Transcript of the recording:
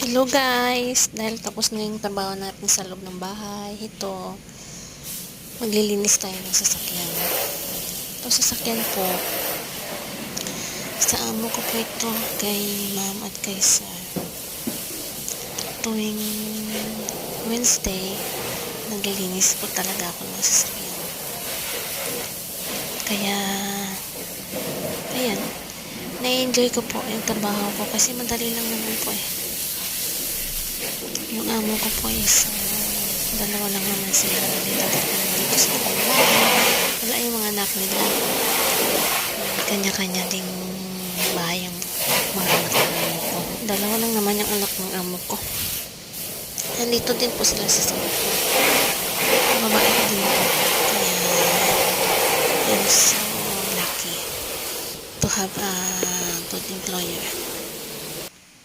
Hello guys! Dahil tapos na yung trabaho natin sa loob ng bahay, ito, maglilinis tayo ng sasakyan. Ito sasakyan po, sa amo ko po ito, kay ma'am at kay sir. Tuwing Wednesday, naglilinis po talaga ako ng sasakyan. Kaya, ayan, na-enjoy ko po yung trabaho ko kasi madali lang naman po eh. Yung amo ko po is dalawa lang naman sila dito sa bahay. Wala yung mga anak nila. Kanya-kanya ding bahay yung mga anak ng amo ko. Dalawa lang naman yung anak ng amo ko. Nandito din po sila sa Singapore. Babae ko din po. Kaya I'm so lucky to have a good employer.